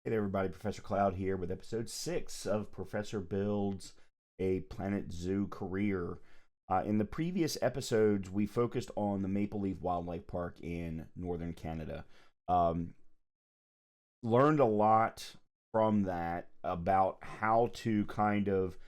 Hey there, everybody. Professor Cloud here with episode 6 of Professor Builds a Planet Zoo Career. In the previous episodes, we focused on the Maple Leaf Wildlife Park in northern Canada. Um, Learned a lot from that about how to kind of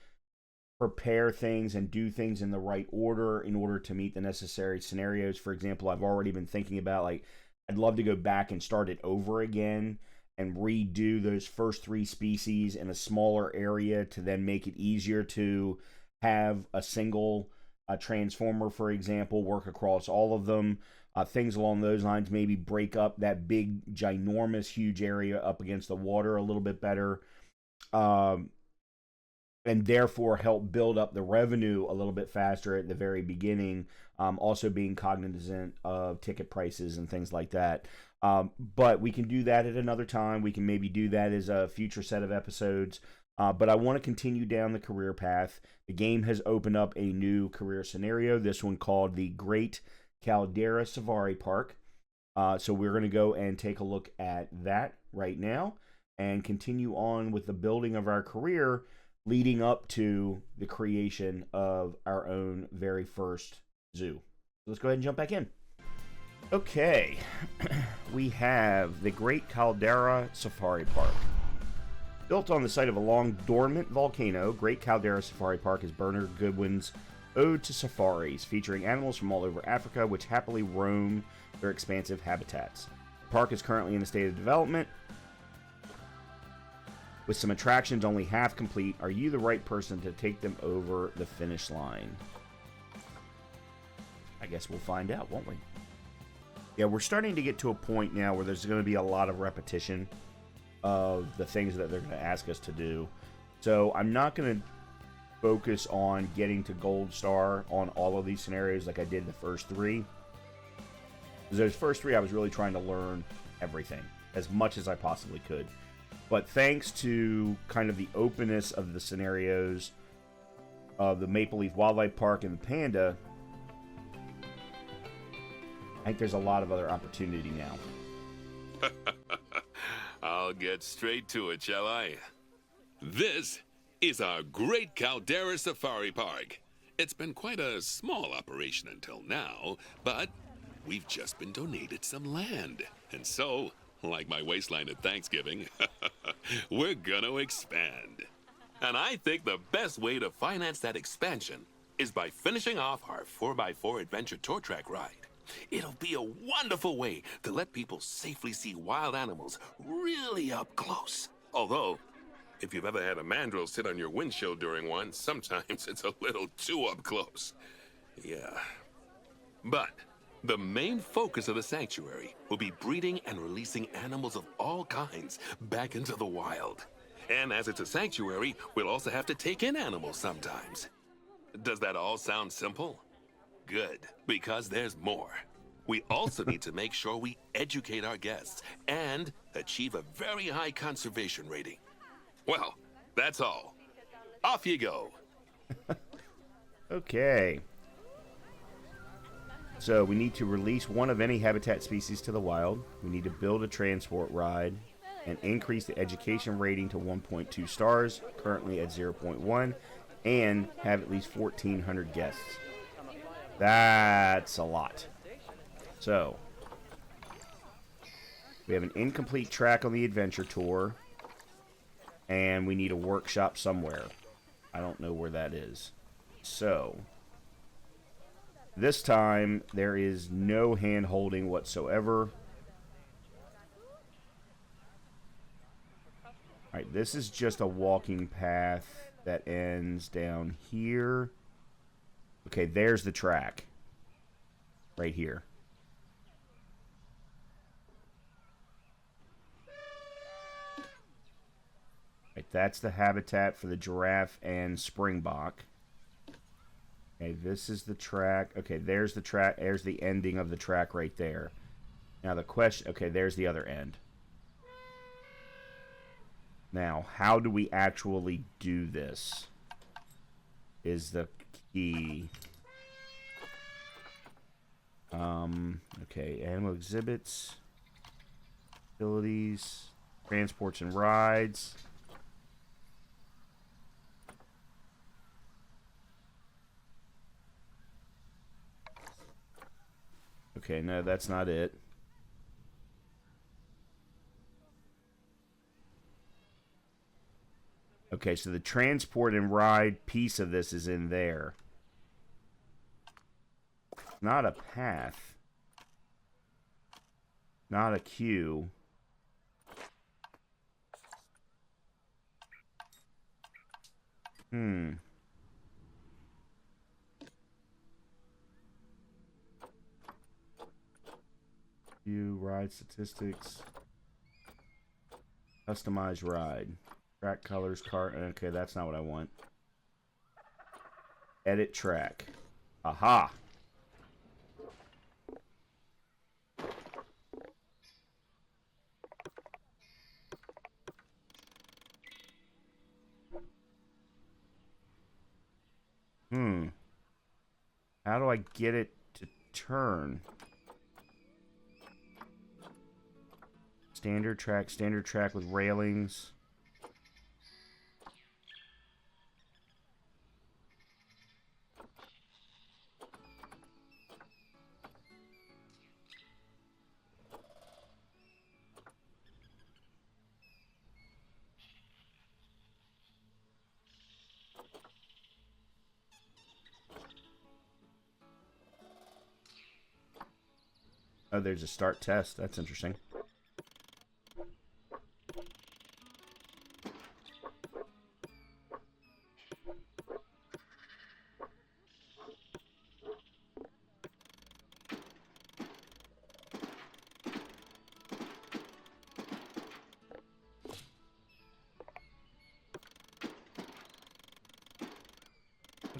prepare things and do things in the right order in order to meet the necessary scenarios. For example, I've already been thinking about, like, I'd love to go back and start it over again and redo those first 3 species in a smaller area to then make it easier to have a single transformer, for example, work across all of them. Things along those lines, maybe break up that big, ginormous, huge area up against the water a little bit better. And therefore help build up the revenue a little bit faster at the very beginning, also being cognizant of ticket prices and things like that. But we can do that at another time. We can maybe do that as a future set of episodes. But I want to continue down the career path. The game has opened up a new career scenario, this one called the Great Caldera Safari Park. So we're going to go and take a look at that right now and continue on with the building of our career leading up to the creation of our own very first zoo. Let's go ahead and jump back in. Okay, we have the Great Caldera Safari Park. Built on the site of a long dormant volcano, Great Caldera Safari Park is Bernard Goodwin's ode to safaris, featuring animals from all over Africa which happily roam their expansive habitats. The park is currently in a state of development, with some attractions only half complete. Are you the right person to take them over the finish line? I guess we'll find out, won't we? Yeah, we're starting to get to a point now where there's going to be a lot of repetition of the things that they're going to ask us to do. So I'm not going to focus on getting to Gold Star on all of these scenarios like I did the first 3. Because those first 3, I was really trying to learn everything as much as I possibly could. But thanks to kind of the openness of the scenarios of the Maple Leaf Wildlife Park and the Panda, I think there's a lot of other opportunity now. I'll get straight to it, shall I? This is our Great Caldera Safari Park. It's been quite a small operation until now, but we've just been donated some land. And so, like my waistline at Thanksgiving, we're gonna expand. And I think the best way to finance that expansion is by finishing off our 4x4 adventure tour track ride. It'll be a wonderful way to let people safely see wild animals really up close. Although, if you've ever had a mandrill sit on your windshield during one, sometimes it's a little too up close. Yeah. But the main focus of the sanctuary will be breeding and releasing animals of all kinds back into the wild. And as it's a sanctuary, we'll also have to take in animals sometimes. Does that all sound simple? Good, because there's more. We also need to make sure we educate our guests and achieve a very high conservation rating. Well, that's all. Off you go. Okay. So we need to release one of any habitat species to the wild. We need to build a transport ride and increase the education rating to 1.2 stars, currently at 0.1, and have at least 1,400 guests. That's a lot. So, we have an incomplete track on the adventure tour, and we need a workshop somewhere. I don't know where that is. So, this time, there is no hand-holding whatsoever. Alright, this is just a walking path that ends down here. Okay, there's the track. Right here. Right, that's the habitat for the giraffe and springbok. Okay, this is the track. Okay, there's the track. There's the ending of the track right there. Now the question... Okay, there's the other end. Now, how do we actually do this? Is the key. Okay, animal exhibits, abilities. Transports and rides. Okay, no, that's not it. Okay, so the transport and ride piece of this is in there. Not a path. Not a queue. Hmm. Queue, ride statistics. Customize ride. Track colors, cart. Okay, that's not what I want. Edit track. Aha! Hmm. How do I get it to turn? Standard track with railings. Oh, there's a start test. That's interesting.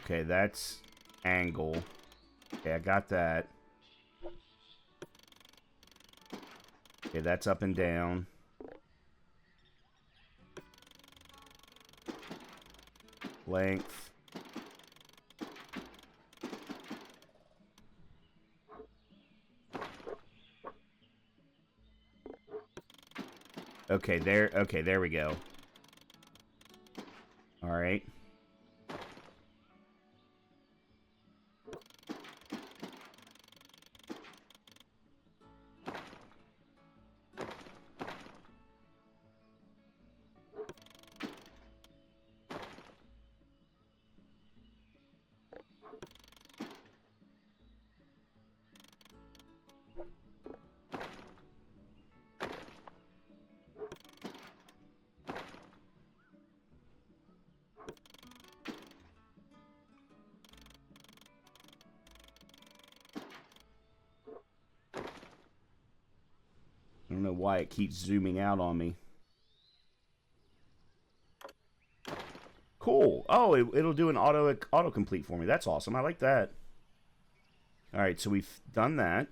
Okay, that's angle. Okay, I got that. Okay, that's up and down. Length. Okay, there we go. All right. I don't know why it keeps zooming out on me. Cool. Oh, it'll do an autocomplete for me. That's awesome. I like that. All right, so we've done that.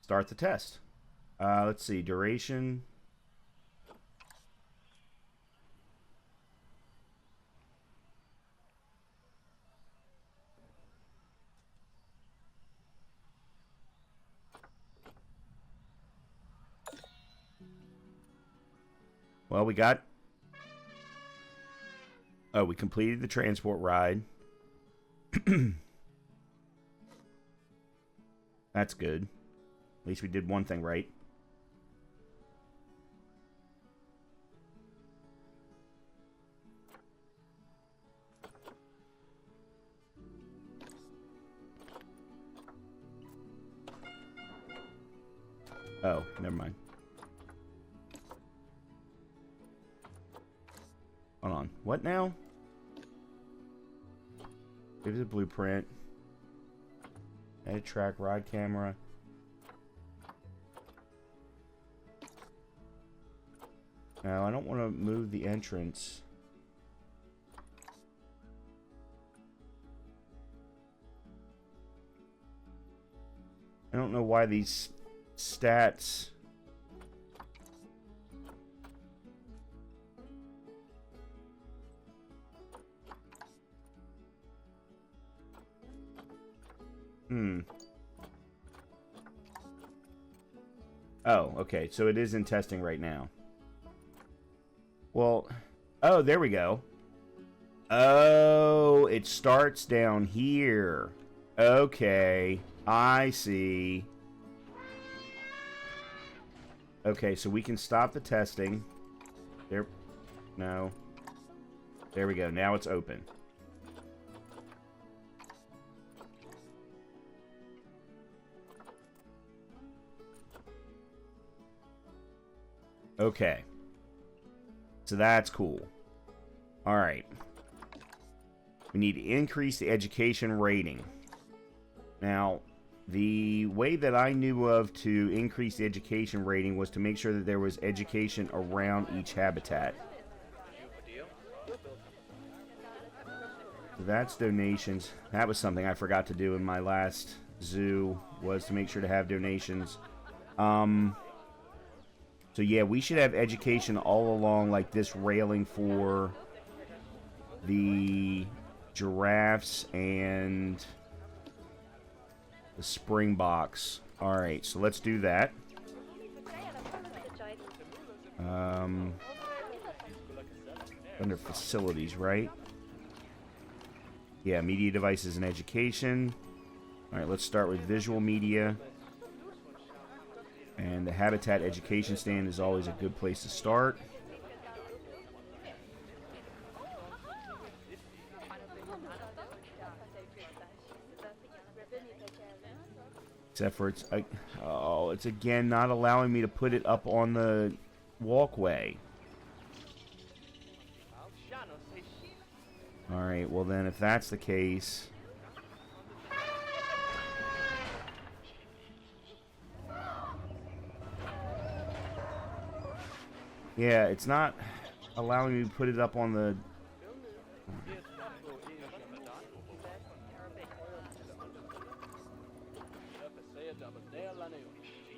Start the test. Let's see. Duration. Well, we got... Oh, we completed the transport ride. That's good. At least we did one thing right. Oh, never mind. Hold on. What now? Give the blueprint. Edit track, ride camera. Now, I don't want to move the entrance. I don't know why these stats... Oh, okay. So it is in testing right now. Well, oh, there we go. Oh, it starts down here. Okay, I see. Okay, so we can stop the testing. There. No. There we go. Now it's open. Okay. So that's cool. All right. We need to increase the education rating. Now, the way that I knew of to increase the education rating was to make sure that there was education around each habitat. So that's donations. That was something I forgot to do in my last zoo, was to make sure to have donations. So yeah, we should have education all along, like this railing for the giraffes and the springboks. Alright, so let's do that. Under facilities, right? Yeah, media devices and education. Alright, let's start with visual media. And the habitat education stand is always a good place to start. Except for it's again not allowing me to put it up on the walkway. Alright, well then if that's the case... Yeah, it's not allowing me to put it up on the...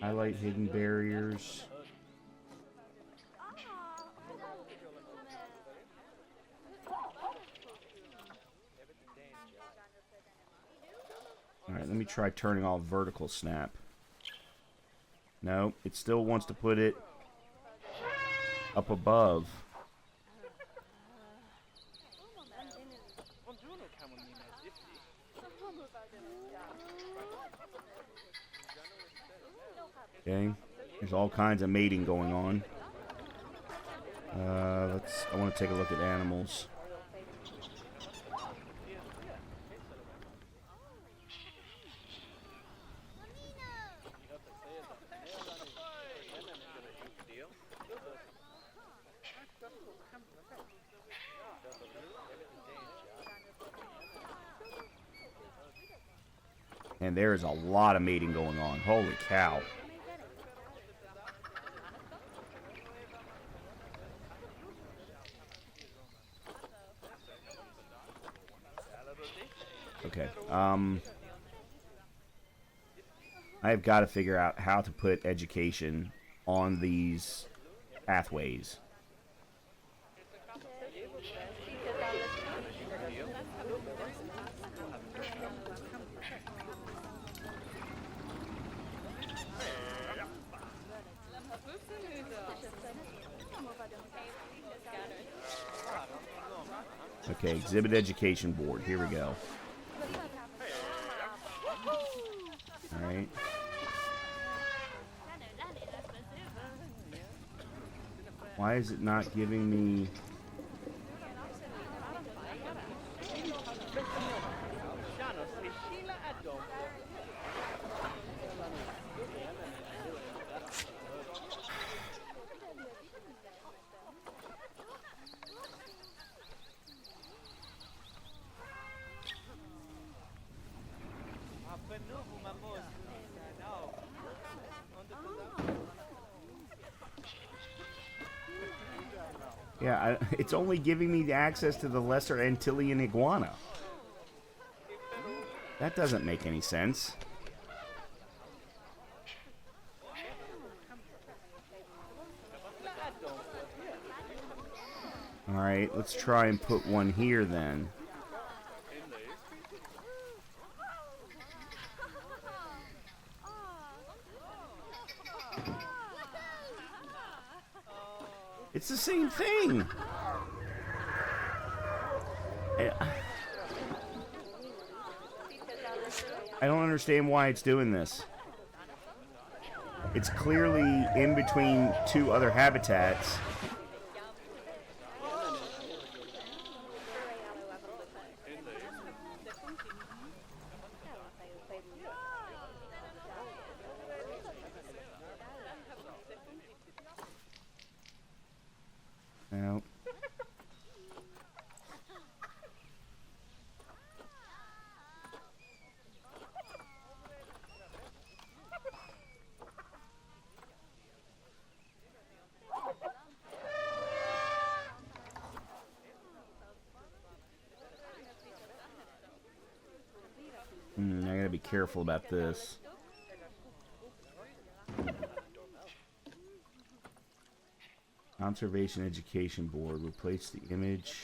Highlight hidden barriers. Alright, let me try turning off vertical snap. No, it still wants to put it up above. Okay, there's all kinds of mating going on. I want to take a look at animals. And there is a lot of mating going on. Holy cow. Okay. I've got to figure out how to put education on these pathways. Okay, exhibit education board. Here we go. Alright. Why is it not giving me... Yeah, it's only giving me the access to the lesser Antillean iguana. That doesn't make any sense. Alright, let's try and put one here then. It's the same thing. I don't understand why it's doing this. It's clearly in between two other habitats. No. I gotta be careful about this. Conservation Education Board. Replace the image.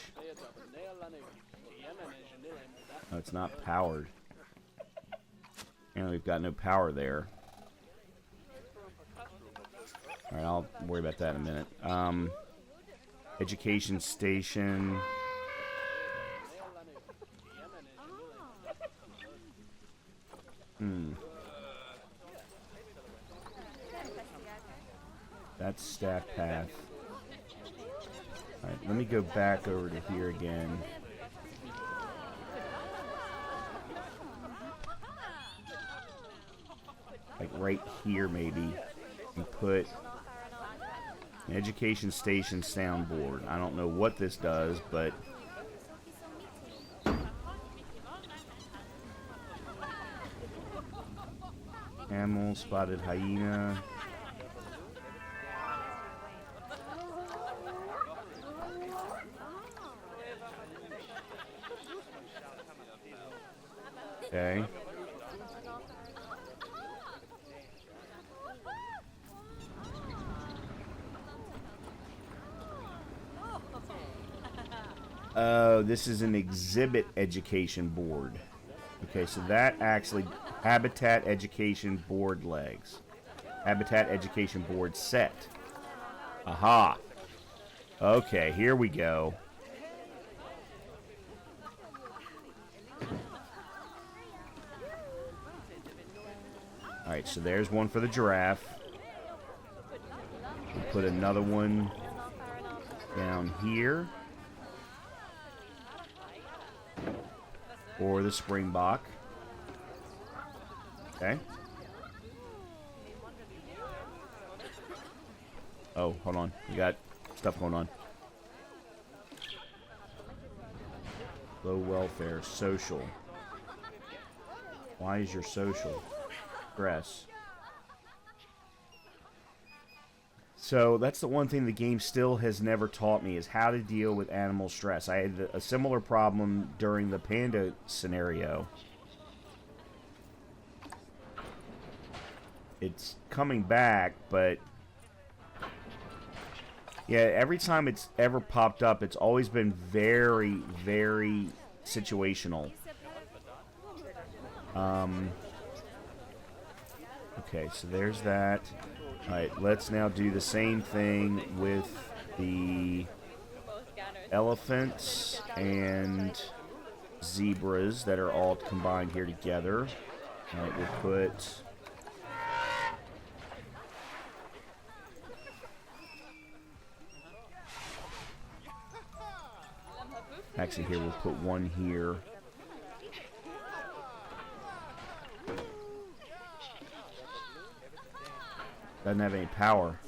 Oh, it's not powered. And we've got no power there. Alright, I'll worry about that in a minute. Education Station. That's staff path. Alright, let me go back over to here again. Like right here maybe. And put an education station soundboard. I don't know what this does, but camel, spotted hyena. Okay. Oh, this is an exhibit education board. Okay, so that actually habitat education board legs. Habitat education board set. Aha. Okay, here we go. Alright, so there's one for the giraffe. We'll put another one down here. For the springbok. Okay. Oh, hold on. We got stuff going on. Low welfare. Social. Why is your social? Stress. So that's the one thing the game still has never taught me is how to deal with animal stress. I had a similar problem during the panda scenario. It's coming back, but yeah, every time it's ever popped up, it's always been very, very situational. Okay, so there's that. Alright, let's now do the same thing with the elephants and zebras that are all combined here together. Alright, we'll put... Actually, here, we'll put one here. Doesn't have any power.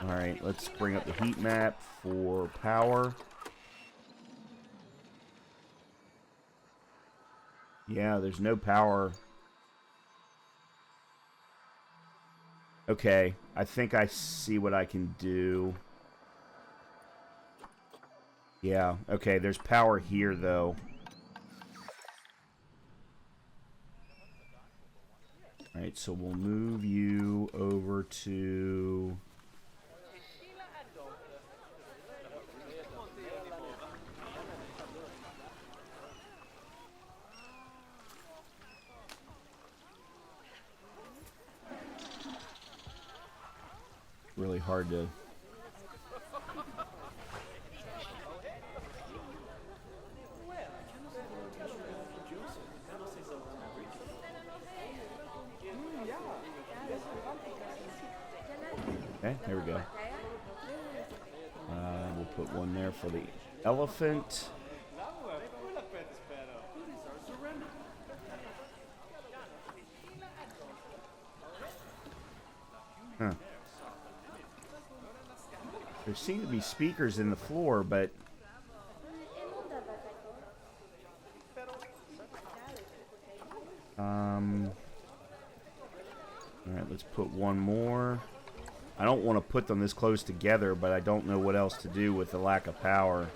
Alright, let's bring up the heat map for power. Yeah, there's no power. Okay, I think I see what I can do. Yeah, okay, there's power here, though. Alright, so we'll move you over to... really hard to... Okay, there we go. We'll put one there for the elephant. Huh. There seem to be speakers in the floor, but... Alright, let's put one more. I don't want to put them this close together, but I don't know what else to do with the lack of power.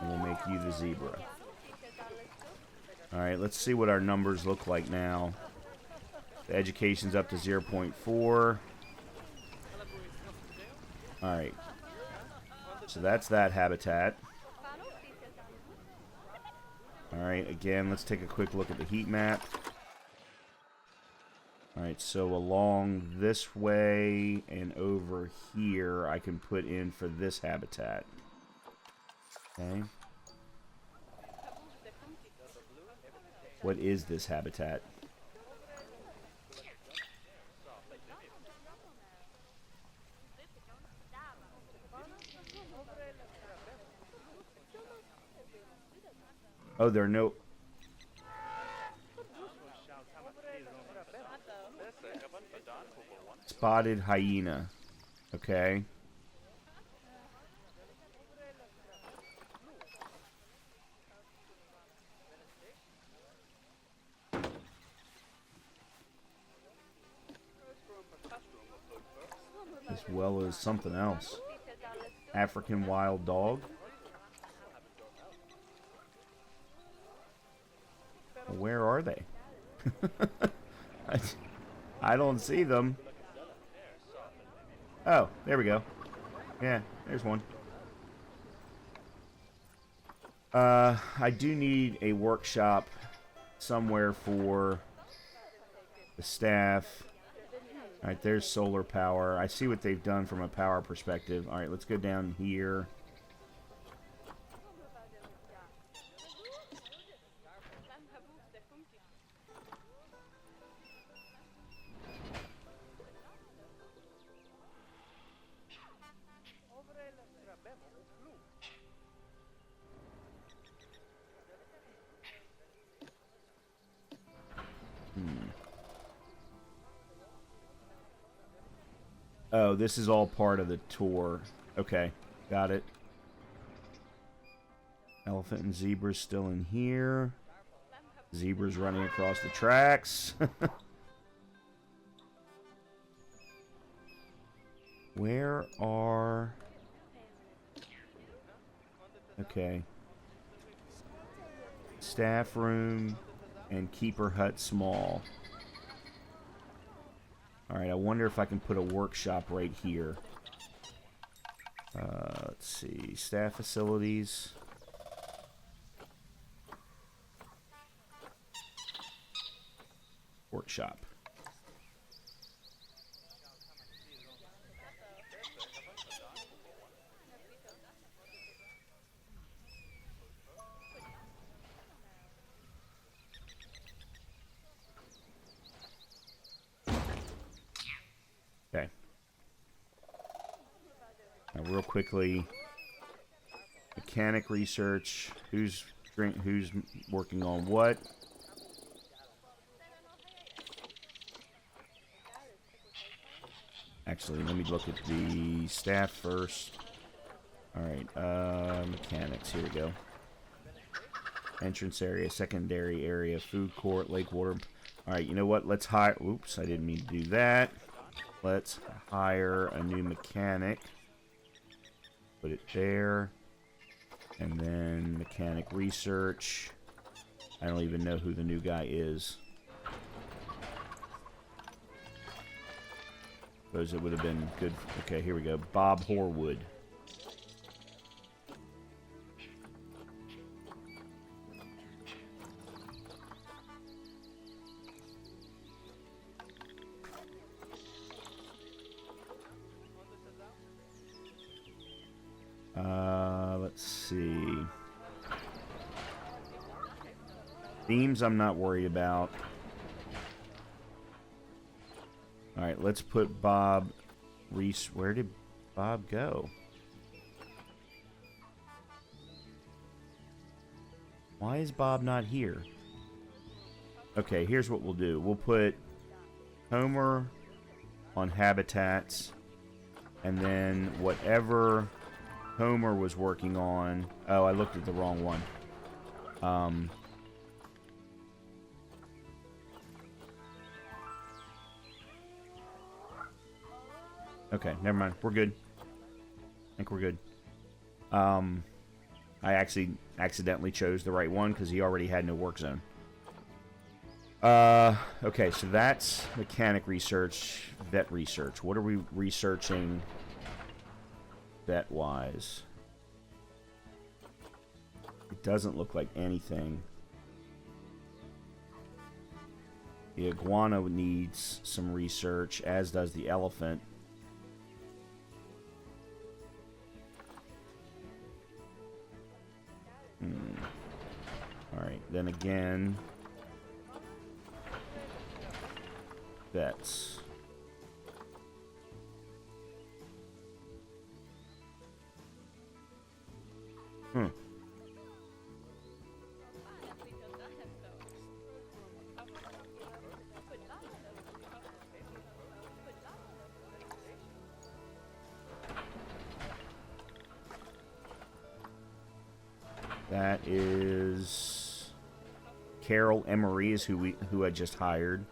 And we'll make you the zebra. Alright, let's see what our numbers look like now. The education's up to 0.4. Alright. So that's that habitat. Alright, again, let's take a quick look at the heat map. Alright, so along this way and over here, I can put in for this habitat. Okay. What is this habitat? Oh, there are no... Spotted hyena. Okay. As well as something else. African wild dog. Where are they? I don't see them. Oh, there we go. Yeah, there's one. I do need a workshop somewhere for the staff. Alright, there's solar power. I see what they've done from a power perspective. Alright, let's go down here. Oh, this is all part of the tour. Okay, got it. Elephant and zebra's still in here. Zebra's running across the tracks. Where are... Okay. Staff room and keeper hut small. Alright, I wonder if I can put a workshop right here. Let's see. Staff facilities. Workshop. Okay. Now, real quickly, mechanic research. Who's working on what? Actually, let me look at the staff first. Alright, mechanics, here we go. Entrance area, secondary area, food court, lake water. Alright, you know what? Let's hire... Oops, I didn't mean to do that. Let's hire a new mechanic. Put it there. And then mechanic research. I don't even know who the new guy is. Suppose it would have been good. Okay, here we go. Bob Horwood. Let's see. Themes I'm not worried about. Alright, let's put Bob Reese. Where did Bob go? Why is Bob not here? Okay, here's what we'll do. We'll put Homer on habitats, and then whatever Homer was working on... Oh, I looked at the wrong one. Okay, never mind. We're good. I think we're good. I actually accidentally chose the right one because he already had no work zone. Okay, so that's mechanic research, vet research. What are we researching vet-wise? It doesn't look like anything. The iguana needs some research, as does the elephant. Alright, then again... Vets. That is Carol Emery is who I just hired.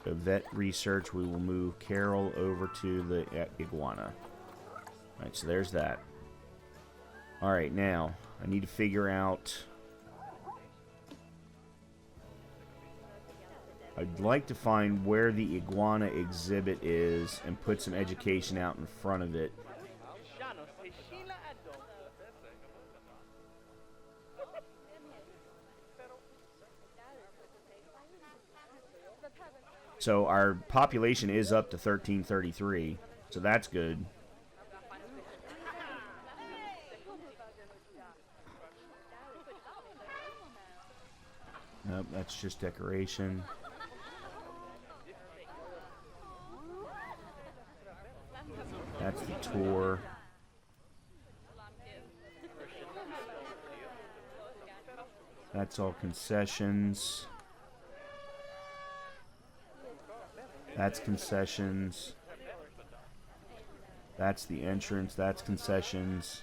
So vet research, we will move Carol over to the iguana. Alright, so there's that. Alright, now, I need to figure out... I'd like to find where the iguana exhibit is and put some education out in front of it. So our population is up to 1333, so that's good. Nope, that's just decoration. That's the tour. That's all concessions. That's concessions. That's the entrance. That's concessions.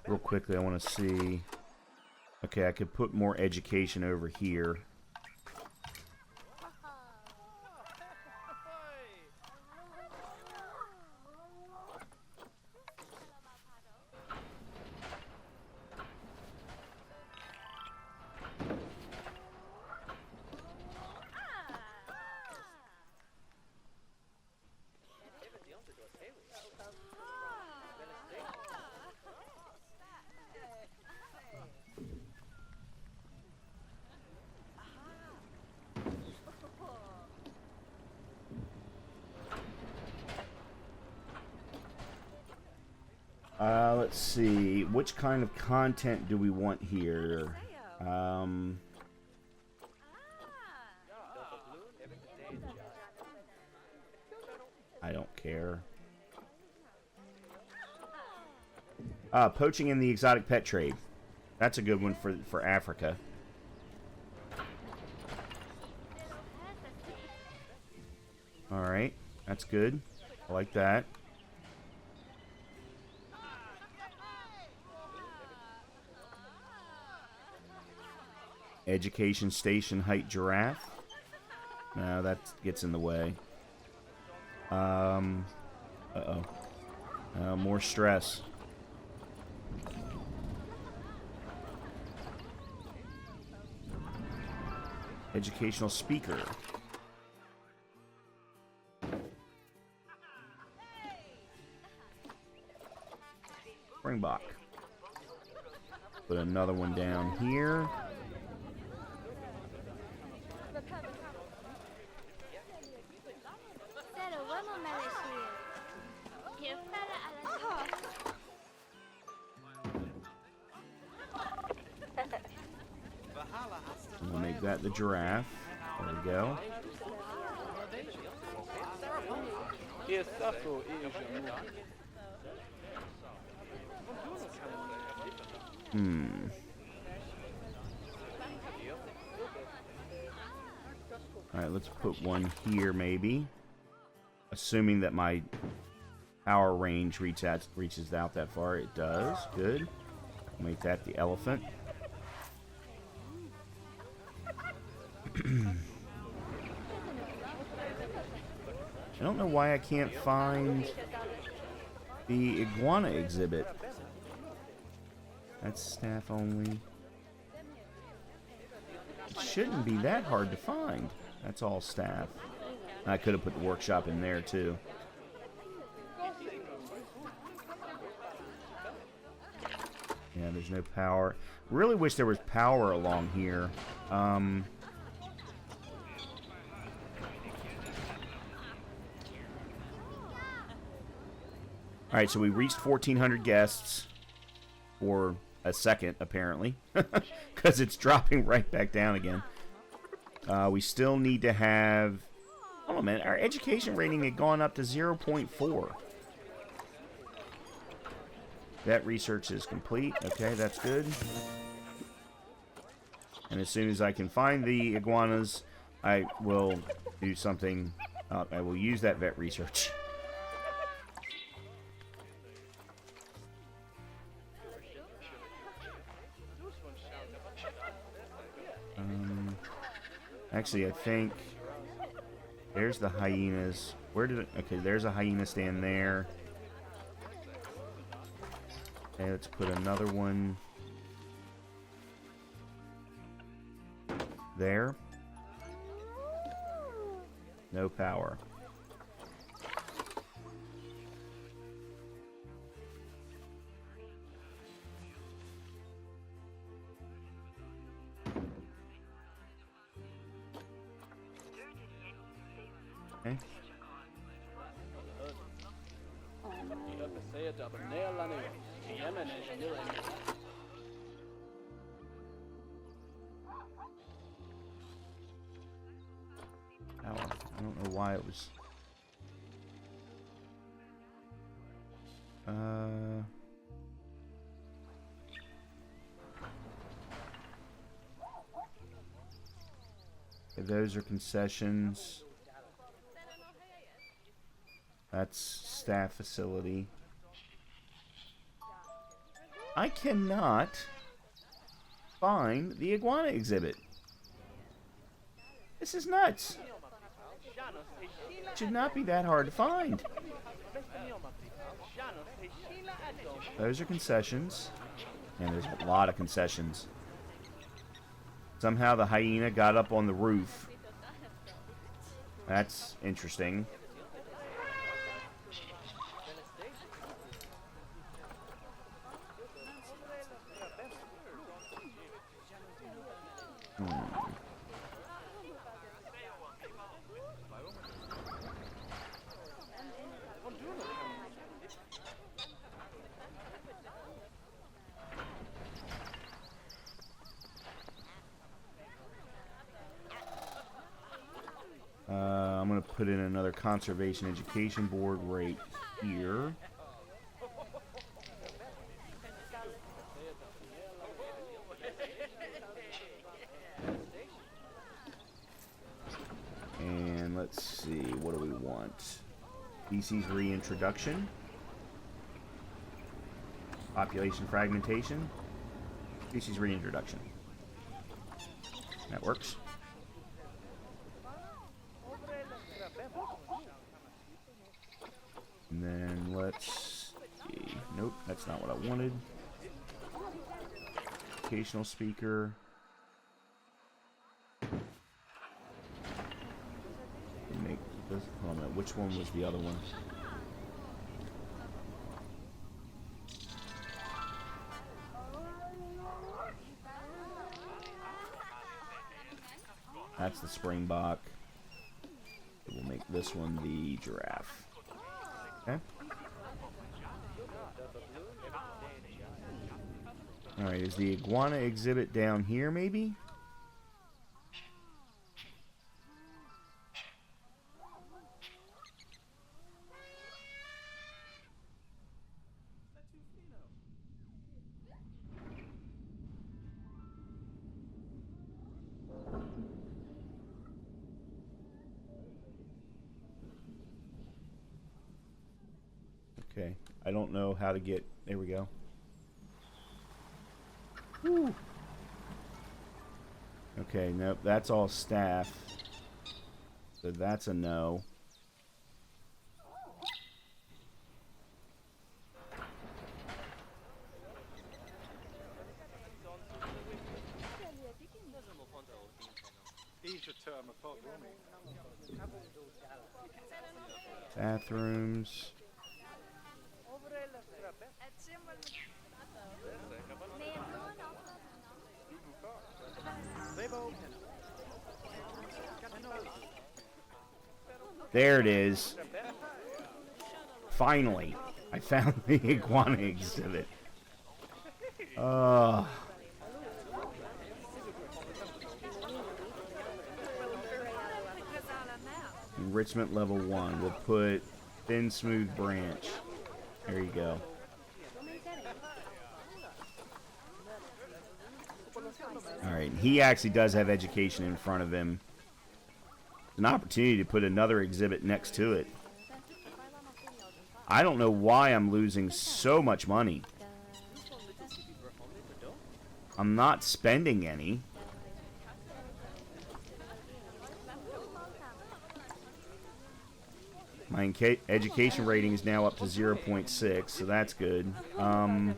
Real quickly, I want to see... Okay, I could put more education over here. Let's see. Which kind of content do we want here? I don't care. Poaching in the exotic pet trade. That's a good one for Africa. Alright. That's good. I like that. Education station height giraffe. No, that gets in the way. More stress. Educational speaker. Springbok. Put another one down here. We'll make that the giraffe. There we go. Alright, let's put one here, maybe. Assuming that my power range reaches out that far. It does. Good. Make that the elephant. I don't know why I can't find the iguana exhibit. That's staff only. It shouldn't be that hard to find. That's all staff. I could have put the workshop in there too. Yeah, there's no power. Really wish there was power along here. Alright, so we reached 1,400 guests for a second, apparently. Because it's dropping right back down again. We still need to have... Hold on a minute. Our education rating had gone up to 0.4. That research is complete. Okay, that's good. And as soon as I can find the iguanas, I will do something. I will use that vet research. Actually, I think there's the hyenas. Where did it? Okay, there's a hyena stand there. Okay, let's put another one there. No power. Okay. I don't know why it was. Those are concessions. That's staff facility. I cannot find the iguana exhibit. This is nuts. It should not be that hard to find. Those are concessions. And there's a lot of concessions. Somehow the hyena got up on the roof. That's interesting. I'm going to put in another conservation education board right here. And let's see, what do we want? Species reintroduction. Population fragmentation. Species reintroduction. That works. And then let's see. Nope, that's not what I wanted. Educational speaker. Make this. Hold on a minute. Which one was the other one? That's the springbok. We'll make this one the giraffe. Okay. Alright, is the iguana exhibit down here, maybe? Okay, I don't know how to get... There we go. Woo. Okay, nope, that's all staff. So that's a no. Bathrooms. There it is. Finally, I found the iguana exhibit. Enrichment level 1. We'll put thin, smooth branch. There you go. Alright, he actually does have education in front of him. An opportunity to put another exhibit next to it. I don't know why I'm losing so much money. I'm not spending any. My education rating is now up to 0.6, so that's good. I'm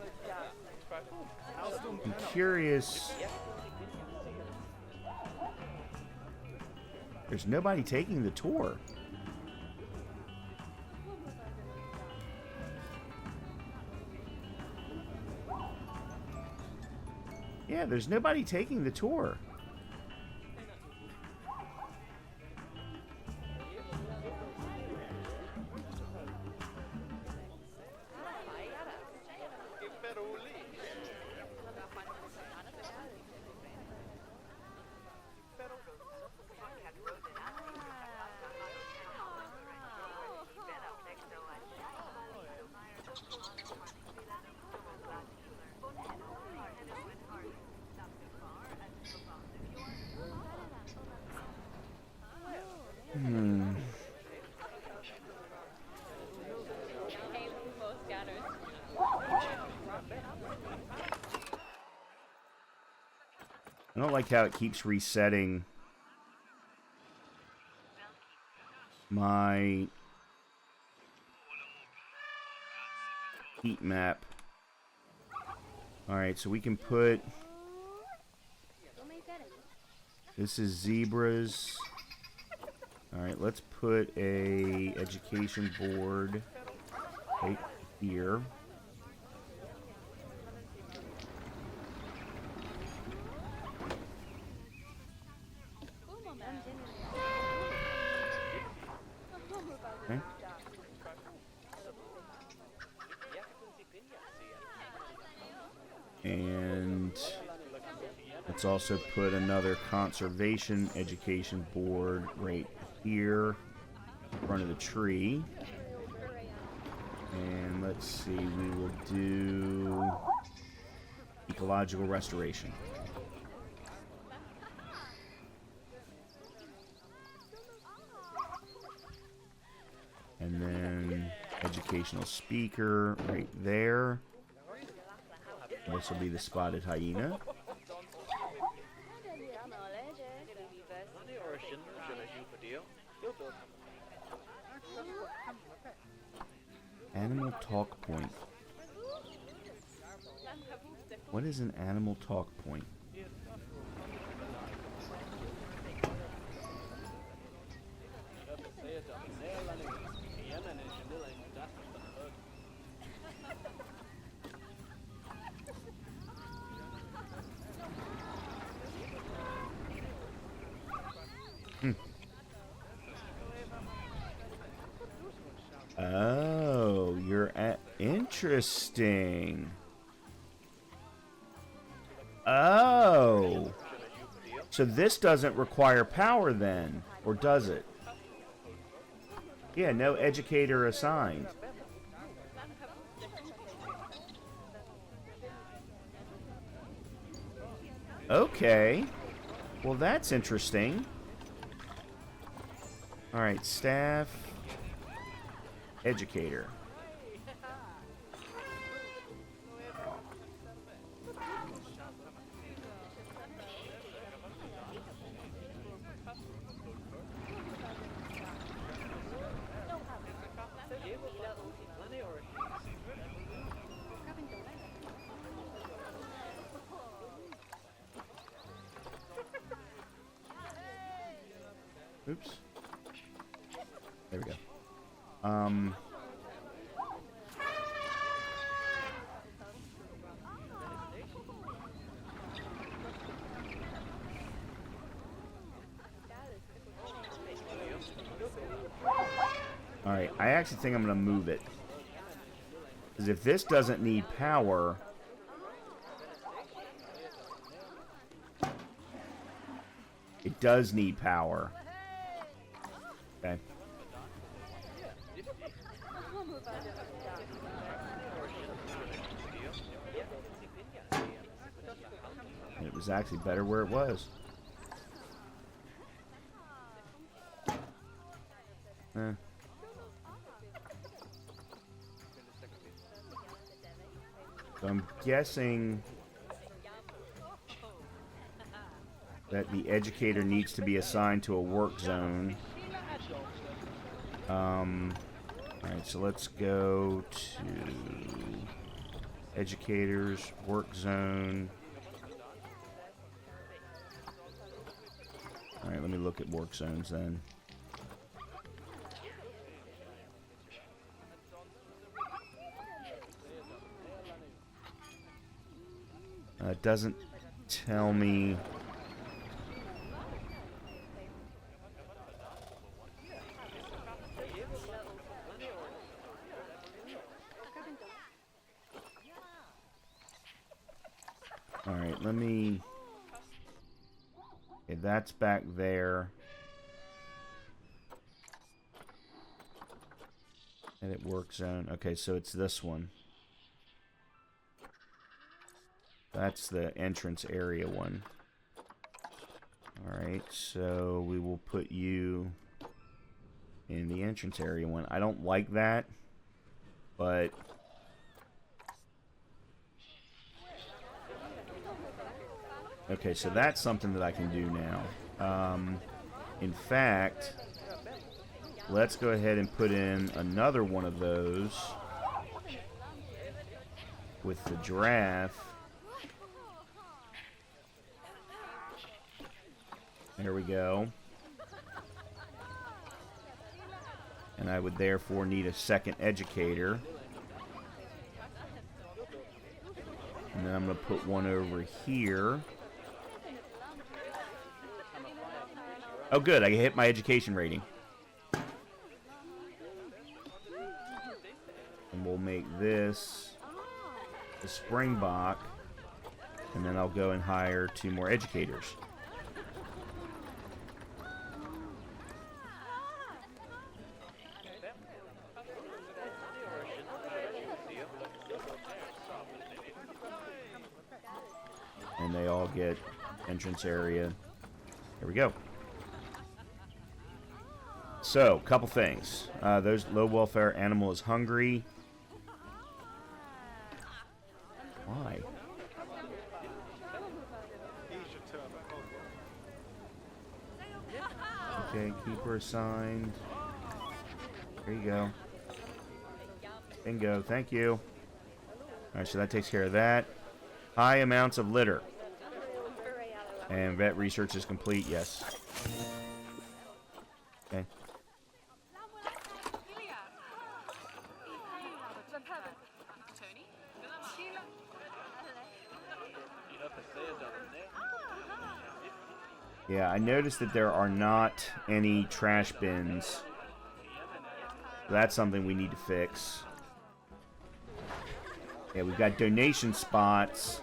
curious. There's nobody taking the tour. Yeah, there's nobody taking the tour. I don't like how it keeps resetting my heat map. Alright, so we can put... This is zebras. Alright, let's put a education board right here. Okay. And let's also put another conservation education board right here in front of the tree. And let's see, we will do ecological restoration. And then educational speaker right there. This will be the spotted hyena. Animal talk point. What is an animal talk point? Oh, you're at... Interesting. Oh. So this doesn't require power then, or does it? Yeah, no educator assigned. Okay. Well, that's interesting. All right, staff, educator. Oops. There we go. Alright, I actually think I'm going to move it. Because if this doesn't need power... It does need power. Okay. It was actually better where it was. So I'm guessing that the educator needs to be assigned to a work zone. Alright, so let's go to educators, work zone. Alright, let me look at work zones then. It doesn't tell me... Alright, let me... Okay, that's back there. Edit work zone. Okay, so it's this one. That's the entrance area one. Alright, so we will put you in the entrance area one. I don't like that, but... Okay, so that's something that I can do now. In fact, let's go ahead and put in another one of those with the giraffe. There we go. And I would therefore need a second educator. And then I'm going to put one over here. Oh, good. I hit my education rating. And we'll make this the Springbok. And then I'll go and hire 2 more educators. And they all get entrance area. There we go. So, couple things. Those low welfare animal is hungry. Why? Okay, keeper assigned. There you go. Bingo, thank you. Alright, so that takes care of that. High amounts of litter. And vet research is complete, yes. Okay. Yeah, I noticed that there are not any trash bins. That's something we need to fix. Yeah, we've got donation spots.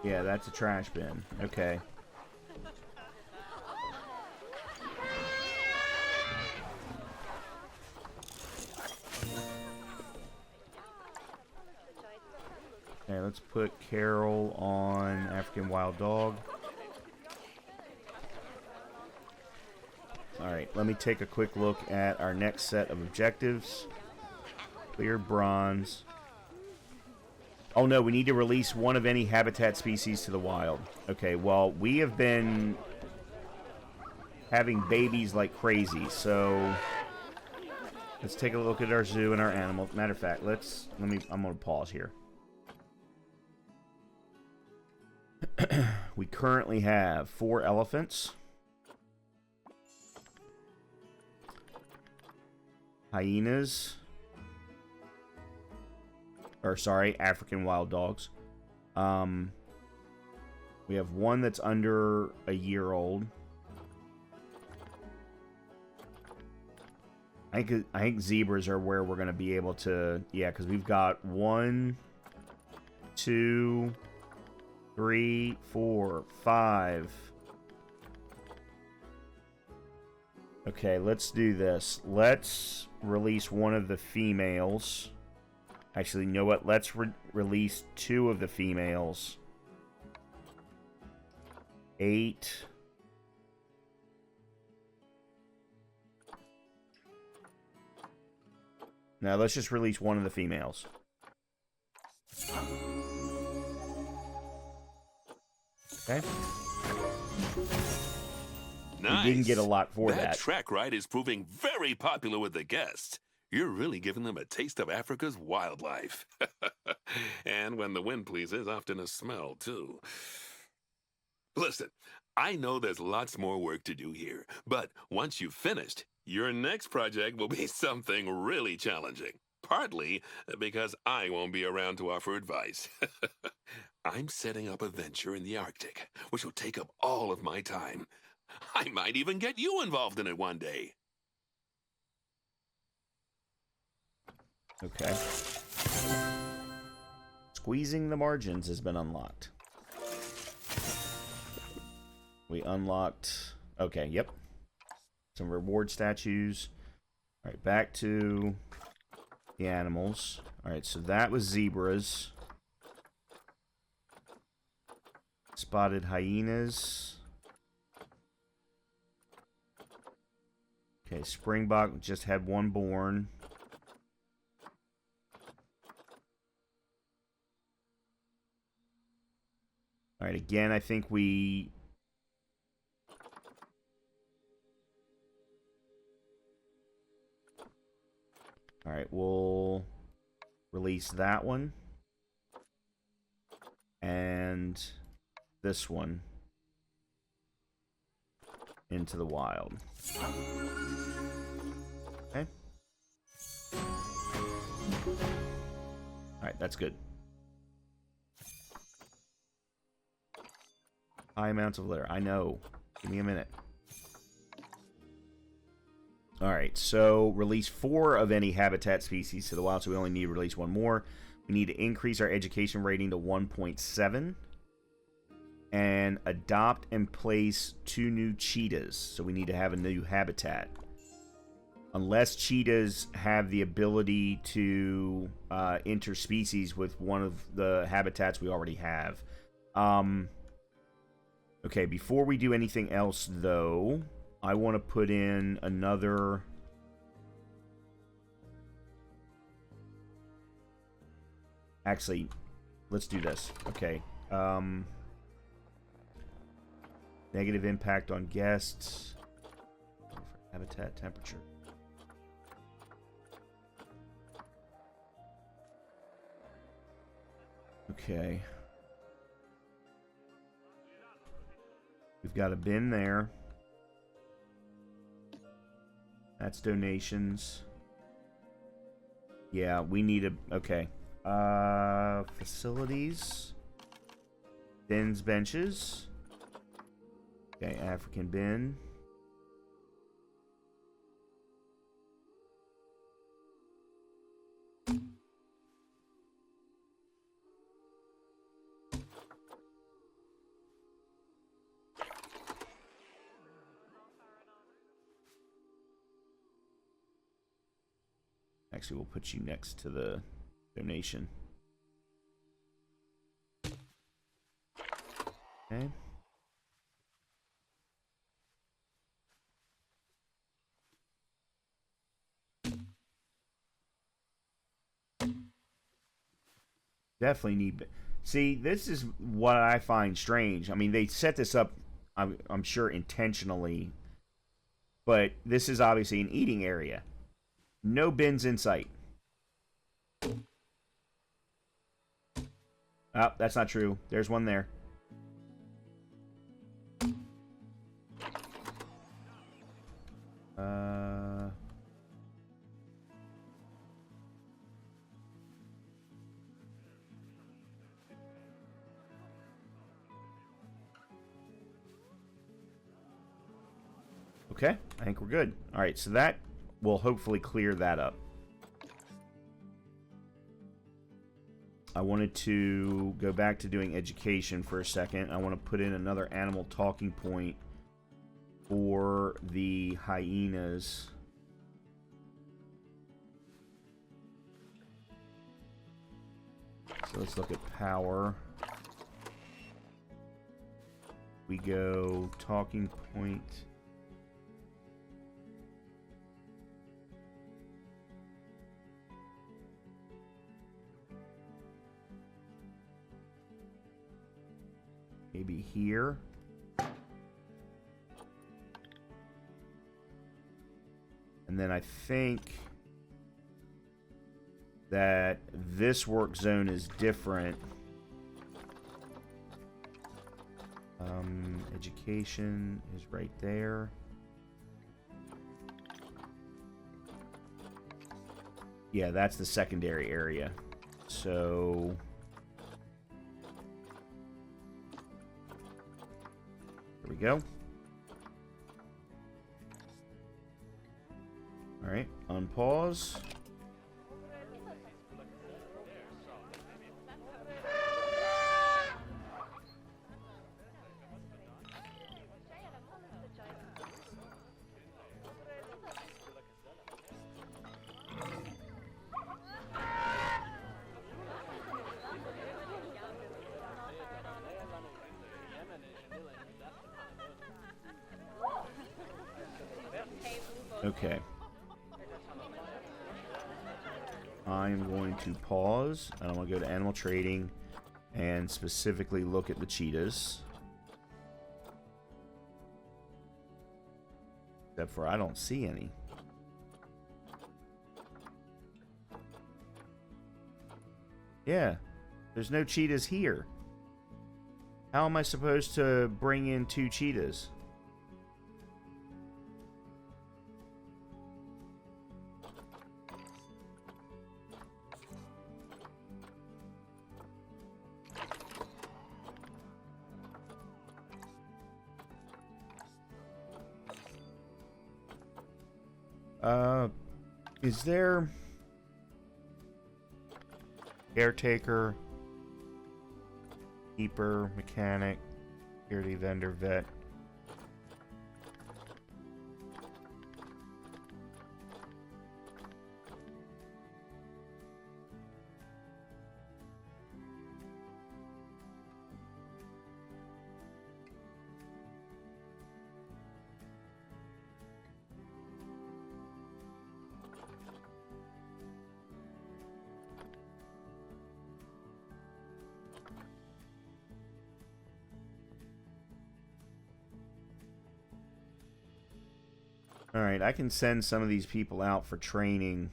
Yeah, that's a trash bin. Okay. Okay, let's put Carol on African Wild Dog. Alright, let me take a quick look at our next set of objectives. Clear bronze. Oh no, we need to release one of any habitat species to the wild. Okay, well, we have been having babies like crazy, so let's take a look at our zoo and our animals. Matter of fact, I'm gonna pause here. We currently have 4 elephants, hyenas, African wild dogs. We have 1 that's under a year old. I think zebras are where we're going to be able to, yeah, because we've got 1, 2, 3, 4, 5. Okay, let's do this. Let's release 1 of the females. Actually, you know what? Let's release 2 of the females. 8. Now, let's just release 1 of the females. Okay. Nice. We didn't get a lot for that. That track ride is proving very popular with the guests. You're really giving them a taste of Africa's wildlife. And when the wind pleases, often a smell, too. Listen, I know there's lots more work to do here, but once you've finished, your next project will be something really challenging. Partly because I won't be around to offer advice. I'm setting up a venture in the Arctic, which will take up all of my time. I might even get you involved in it one day. Okay. Squeezing the margins has been unlocked. We unlocked... Okay, yep. Some reward statues. Alright, back to the animals. Alright, so that was zebras. Spotted hyenas. Okay, Springbok just had 1 born. Alright, again, I think we... Alright, we'll release that one. And this one into the wild. Okay. Alright, that's good. High amounts of litter. I know. Give me a minute. Alright, so release 4 of any habitat species to the wild, so we only need to release 1 more. We need to increase our education rating to 1.7. And adopt and place 2 new cheetahs. So we need to have a new habitat. Unless cheetahs have the ability to interspecies with one of the habitats we already have. Okay, before we do anything else, though, I want to put in another... Actually, let's do this. Okay. Negative impact on guests. Habitat temperature. Okay. We've got a bin there. That's donations. Yeah, we need a... Okay. Facilities. Bins, benches. Okay, African bin. Actually, we'll put you next to the donation. Okay. Definitely need. See, this is what I find strange. I mean, they set this up, I'm sure, intentionally, but this is obviously an eating area. No bins in sight. Oh, that's not true. There's one there. Okay, I think we're good. All right, so that will hopefully clear that up. I wanted to go back to doing education for a second. I want to put in another animal talking point for the hyenas. So let's look at power. We go talking point. Maybe here. And then I think that this work zone is different. Education is right there. Yeah, that's the secondary area. So there we go. All right, unpause. Okay. I'm going to pause, and I'm going to go to animal trading and specifically look at the cheetahs. Except for I don't see any. Yeah, there's no cheetahs here. How am I supposed to bring in 2 cheetahs? Is there caretaker, keeper, mechanic, security vendor, vet? Alright, I can send some of these people out for training.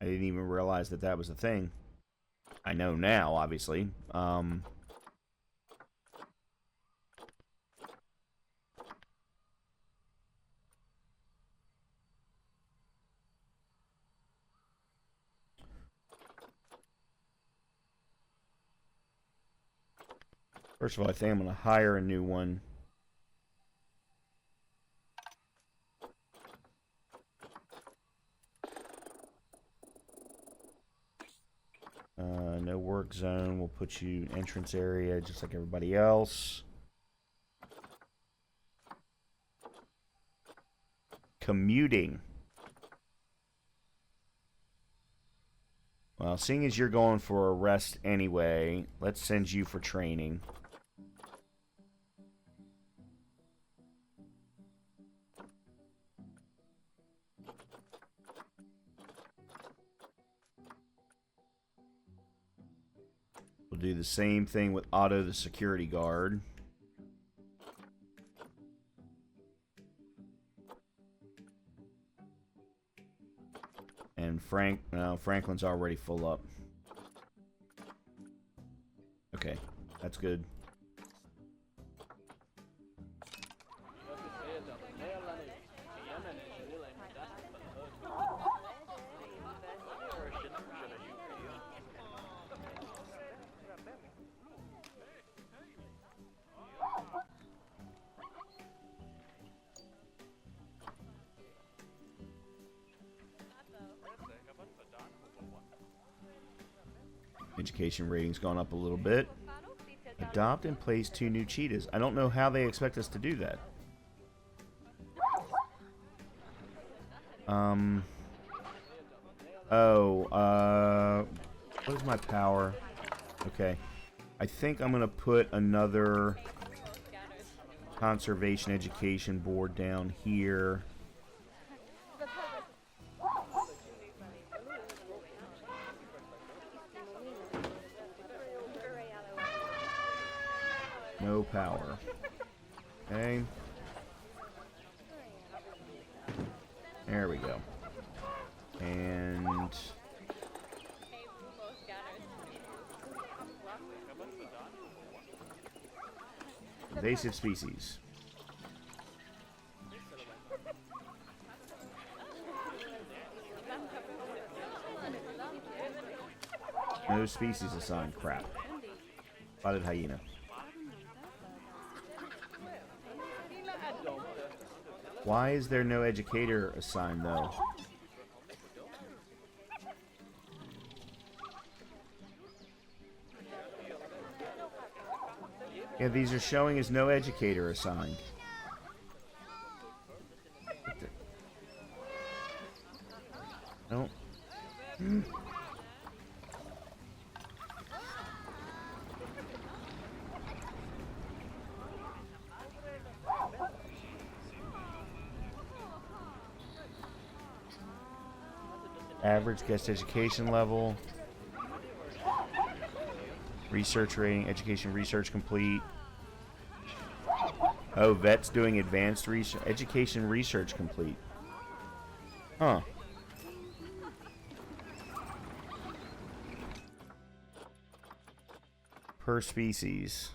I didn't even realize that that was a thing. I know now, obviously. First of all, I think I'm going to hire a new one. No work zone. We'll put you in entrance area just like everybody else. Commuting. Well, seeing as you're going for a rest anyway, let's send you for training. We'll do the same thing with Otto the security guard. And Franklin's already full up. Okay, that's good. Education rating's gone up a little bit. Adopt and place 2 new cheetahs. I don't know how they expect us to do that. What is my power? Okay. I think I'm going to put another conservation education board down here. No power. Okay. There we go. And invasive species. No species assigned. Crap. Spotted hyena. Why is there no educator assigned, though? Yeah, these are showing as no educator assigned. No. Average guest education level. Research rating, education research complete. Oh, vet's doing advanced research, education research complete. Huh. Per species.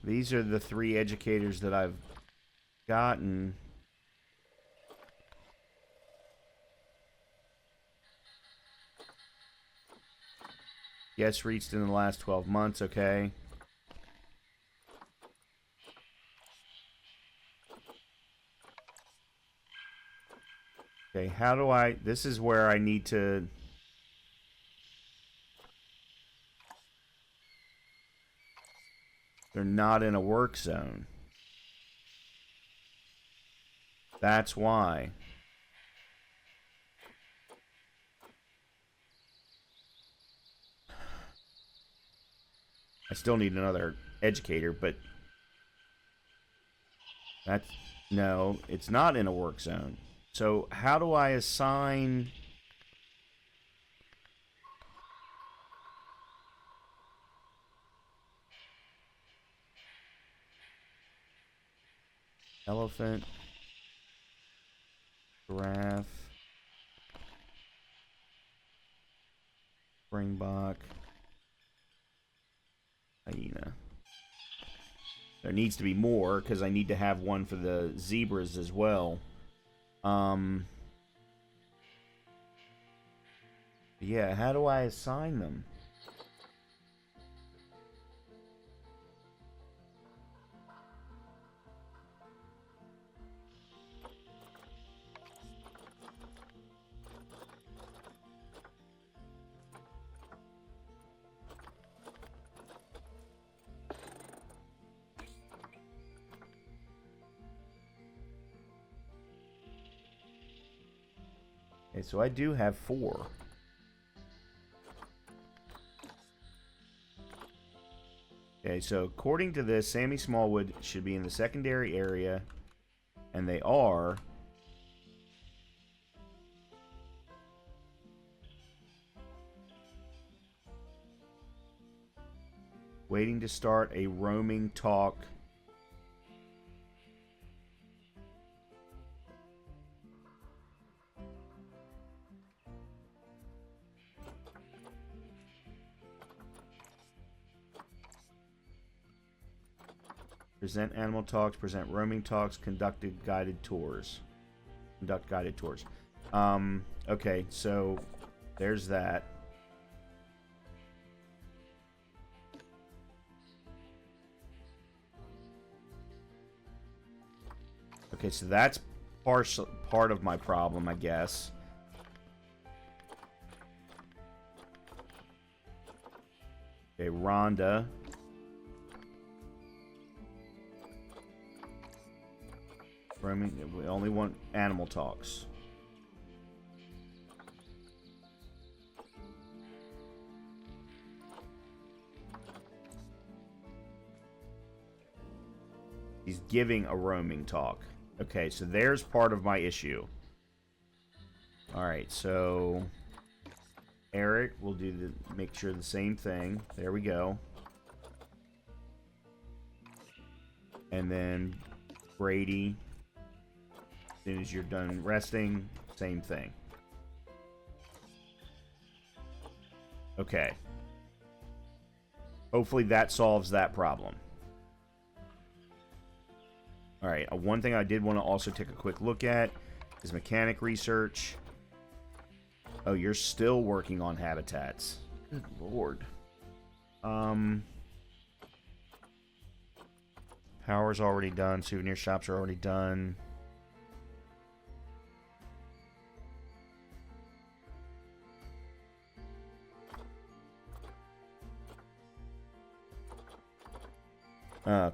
These are the 3 educators that I've gotten. Yes, reached in the last 12 months, okay. Okay, how do I... This is where I need to... They're not in a work zone. That's why. I still need another educator, but... That's... No, it's not in a work zone. So, how do I assign... Elephant, giraffe, springbok, hyena. There needs to be more because I need to have one for the zebras as well. Yeah, how do I assign them? Okay, so I do have 4. Okay, so according to this, Sammy Smallwood should be in the secondary area, and they are. Waiting to start a roaming talk. Present animal talks, present roaming talks, conduct guided tours. Okay, so there's that. Okay, so that's part of my problem, I guess. Okay, Rhonda. We only want animal talks. He's giving a roaming talk. Okay, so there's part of my issue. Alright, so Eric will do make sure the same thing. There we go. And then Brady, as soon as you're done resting, same thing. Okay. Hopefully that solves that problem. Alright, one thing I did want to also take a quick look at is mechanic research. Oh, you're still working on habitats. Good lord. Power's already done. Souvenir shops are already done.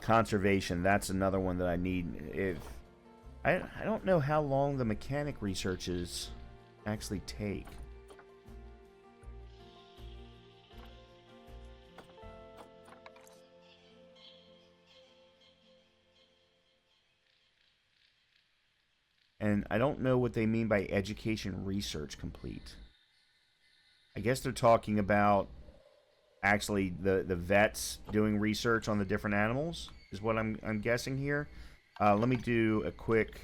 Conservation, that's another one that I need. I don't know how long the mechanic researches actually take. And I don't know what they mean by education research complete. I guess they're talking about actually the vets doing research on the different animals is what I'm guessing here. Let me do a quick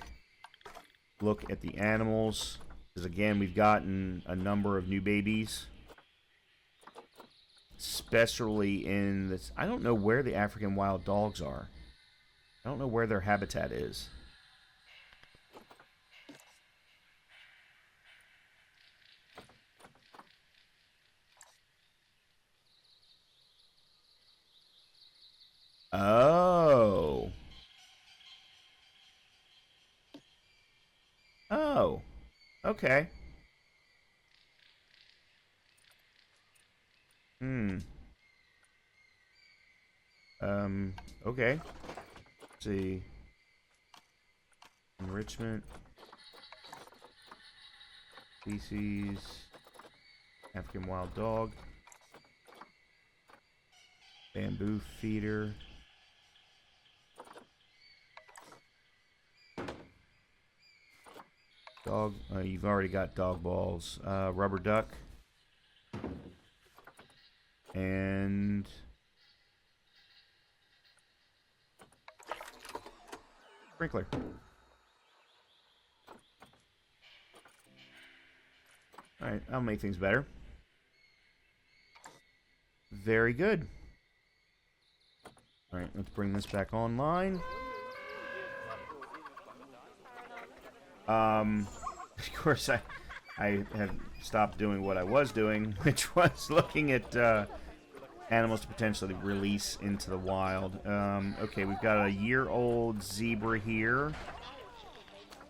look at the animals, because again we've gotten a number of new babies, especially in this. I don't know where the African wild dogs are. I don't know where their habitat is. Oh. Oh. Okay. Okay. Let's see. Enrichment. Species. African wild dog. Bamboo feeder. Dog. You've already got dog balls. Rubber duck. And sprinkler. Alright, I'll make things better. Very good. Alright, let's bring this back online. Of course, I have stopped doing what I was doing, which was looking at animals to potentially release into the wild. Okay, we've got a year-old zebra here.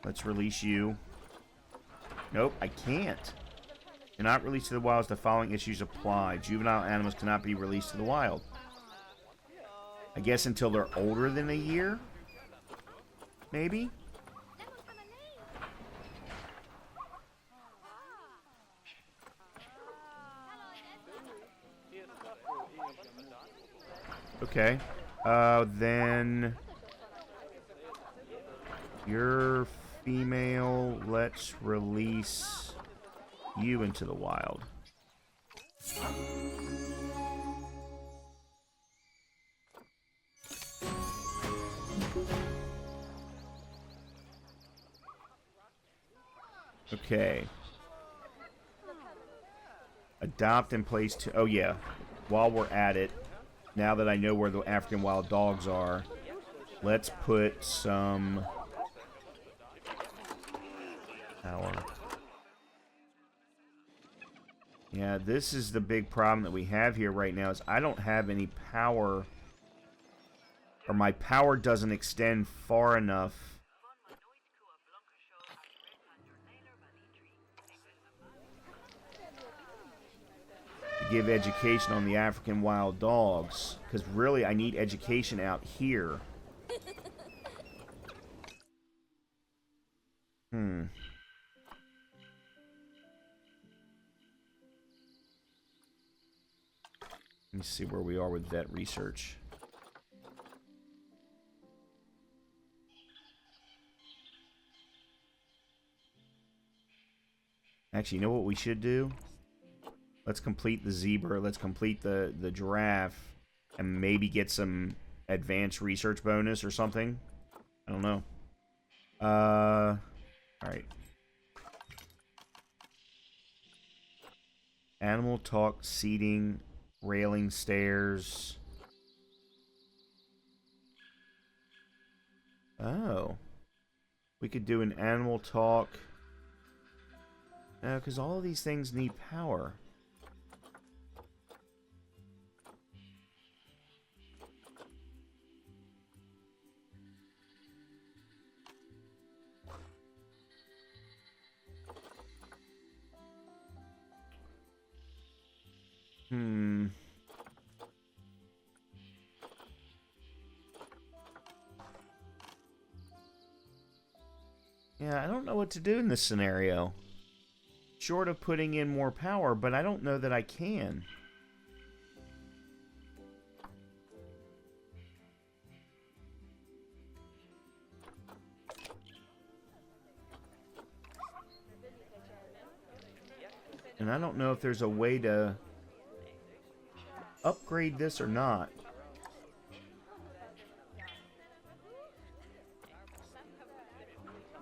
Let's release you. Nope, I can't. Cannot release to the wild as the following issues apply. Juvenile animals cannot be released to the wild. I guess until they're older than a year? Maybe? Okay. Then you're female. Let's release you into the wild. Okay. Adopt and place to... Oh, yeah. While we're at it, now that I know where the African wild dogs are, let's put some power. Yeah, this is the big problem that we have here right now is I don't have any power, or my power doesn't extend far enough to give education on the African wild dogs, because really I need education out here. Let me see where we are with vet research. Actually, you know what we should do? Let's complete the zebra. Let's complete the giraffe. And maybe get some advanced research bonus or something. I don't know. Alright. Animal talk, seating, railing, stairs. Oh. We could do an animal talk. Because all of these things need power. Yeah, I don't know what to do in this scenario. Short of putting in more power, but I don't know that I can. And I don't know if there's a way to upgrade this or not.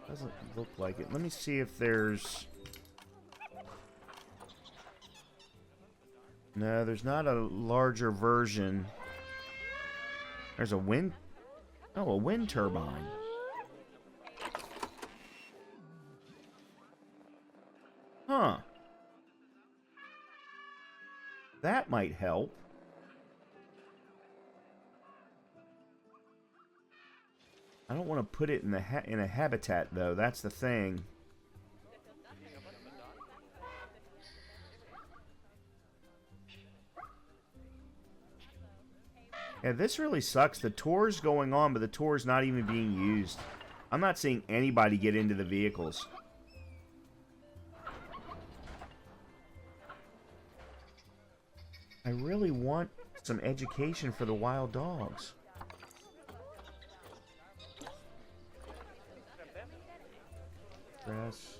Doesn't look like it. Let me see if there's... No, there's not a larger version. There's a wind... Oh, a wind turbine. Huh. That might help. I don't want to put it in the in a habitat though. That's the thing. Yeah, this really sucks. The tour's going on, but the tour's not even being used. I'm not seeing anybody get into the vehicles. I really want some education for the wild dogs. Dress.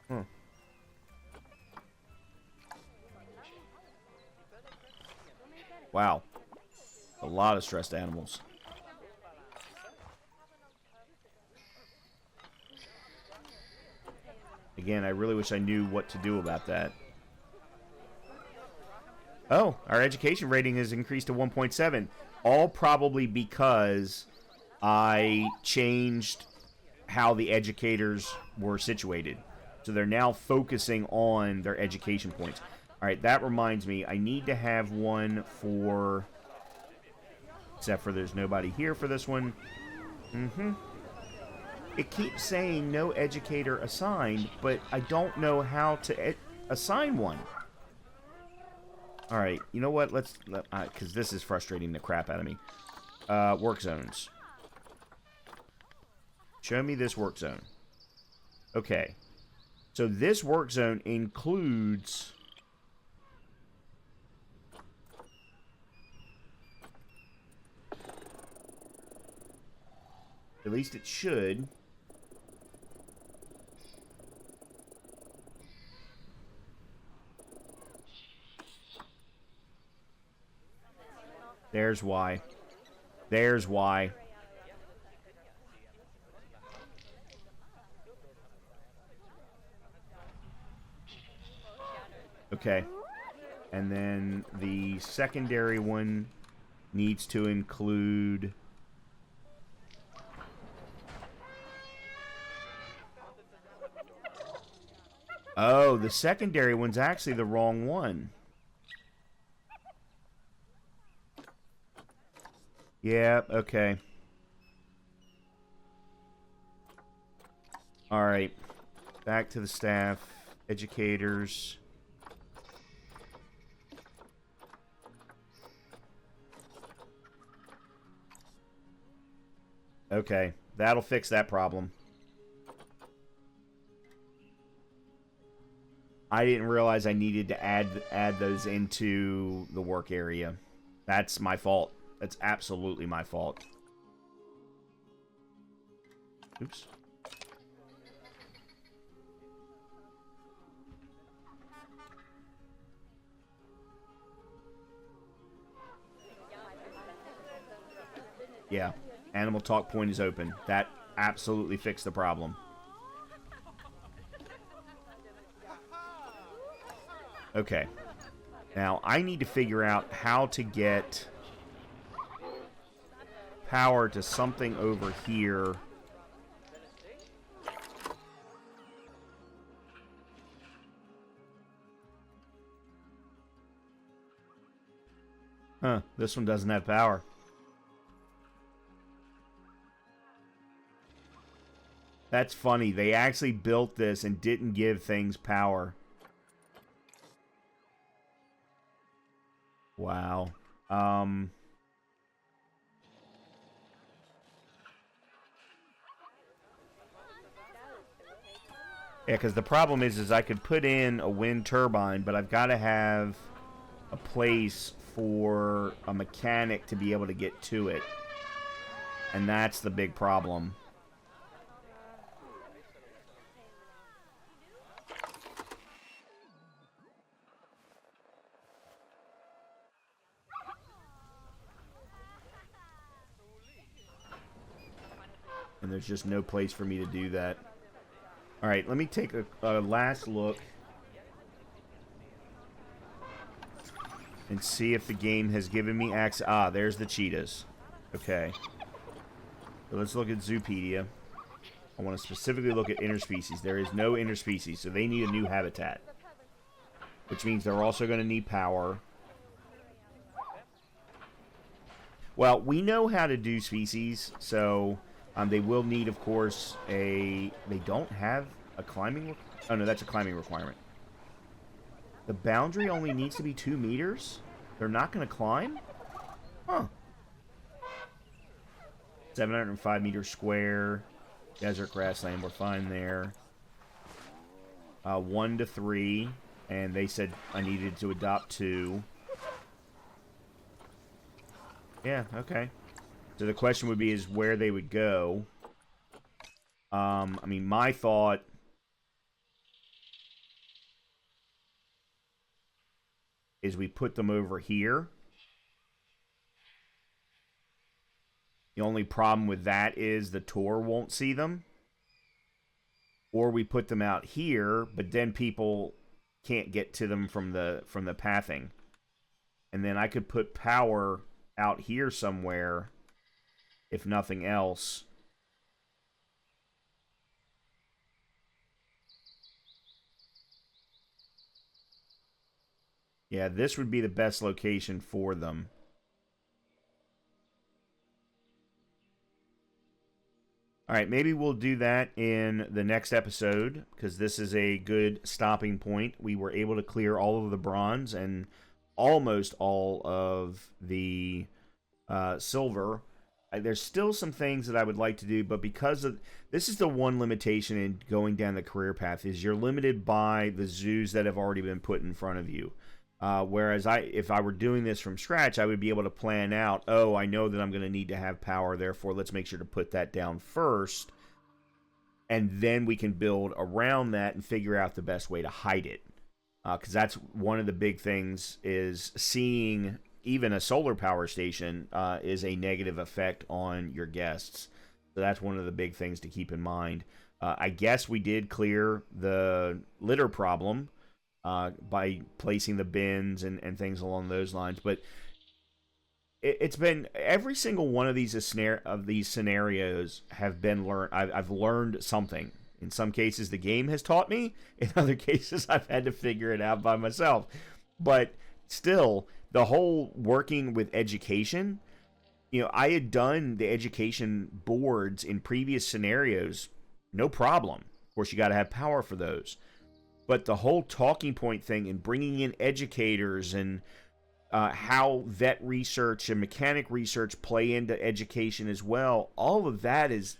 Huh. Wow. A lot of stressed animals. Again, I really wish I knew what to do about that. Oh, our education rating has increased to 1.7. All probably because I changed how the educators were situated. So they're now focusing on their education points. All right, that reminds me, I need to have one for... Except for there's nobody here for this one. It keeps saying no educator assigned, but I don't know how to assign one. All right, you know what? Let's... because this is frustrating the crap out of me. Work zones. Show me this work zone. Okay. So this work zone includes... At least it should. There's why. There's why. Okay. And then the secondary one needs to include... Oh, the secondary one's actually the wrong one. Yeah, okay. Alright. Back to the staff. Educators. Okay. That'll fix that problem. I didn't realize I needed to add those into the work area. That's my fault. That's absolutely my fault. Oops. Yeah. Animal talk point is open. That absolutely fixed the problem. Okay. Now, I need to figure out how to get power to something over here. Huh, this one doesn't have power. That's funny. They actually built this and didn't give things power. Wow. Yeah, because the problem is I could put in a wind turbine, but I've got to have a place for a mechanic to be able to get to it. And that's the big problem. And there's just no place for me to do that. Alright, let me take a last look and see if the game has given me access. Ah, there's the cheetahs. Okay. So let's look at Zoopedia. I want to specifically look at interspecies. There is no interspecies, so they need a new habitat. Which means they're also going to need power. Well, we know how to do species, so... they will need, of course, a... They don't have a climbing... Oh, no, that's a climbing requirement. The boundary only needs to be 2 meters? They're not going to climb? Huh. 705 meters square. Desert grassland, we're fine there. 1 to 3. And they said I needed to adopt 2. Yeah, okay. So the question would be is where they would go. I mean, my thought is we put them over here. The only problem with that is the tour won't see them. Or we put them out here, but then people can't get to them from the pathing. And then I could put power out here somewhere, if nothing else. Yeah, this would be the best location for them. Alright, maybe we'll do that in the next episode, because this is a good stopping point. We were able to clear all of the bronze and almost all of the silver. there's still some things that I would like to do, but because of this is the one limitation in going down the career path is you're limited by the zoos that have already been put in front of you. Whereas if I were doing this from scratch, I would be able to plan out, oh, I know that I'm going to need to have power, therefore let's make sure to put that down first, and then we can build around that and figure out the best way to hide it. Because that's one of the big things is seeing even a solar power station is a negative effect on your guests. So that's one of the big things to keep in mind. I guess we did clear the litter problem by placing the bins and things along those lines. But it's been every single one of these scenarios have been learned. I've learned something. In some cases, the game has taught me. In other cases, I've had to figure it out by myself. But still, the whole working with education, I had done the education boards in previous scenarios, no problem. Of course, you got to have power for those. But the whole talking point thing and bringing in educators and how vet research and mechanic research play into education as well, all of that is...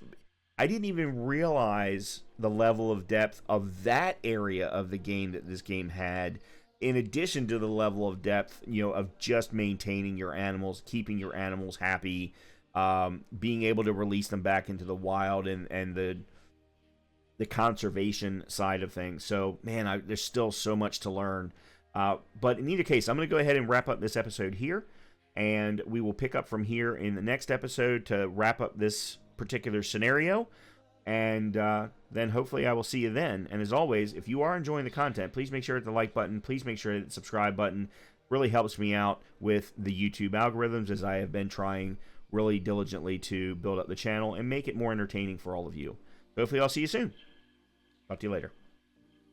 I didn't even realize the level of depth of that area of the game that this game had, in addition to the level of depth, of just maintaining your animals, keeping your animals happy, being able to release them back into the wild, and the conservation side of things. So, man, there's still so much to learn. But in either case, I'm going to go ahead and wrap up this episode here, and we will pick up from here in the next episode to wrap up this particular scenario, and then hopefully I will see you then. And as always, if you are enjoying the content, please make sure to hit the like button, please make sure to hit the subscribe button. Really helps me out with the YouTube algorithms, as I have been trying really diligently to build up the channel and make it more entertaining for all of you. Hopefully I'll see you soon. Talk to you later.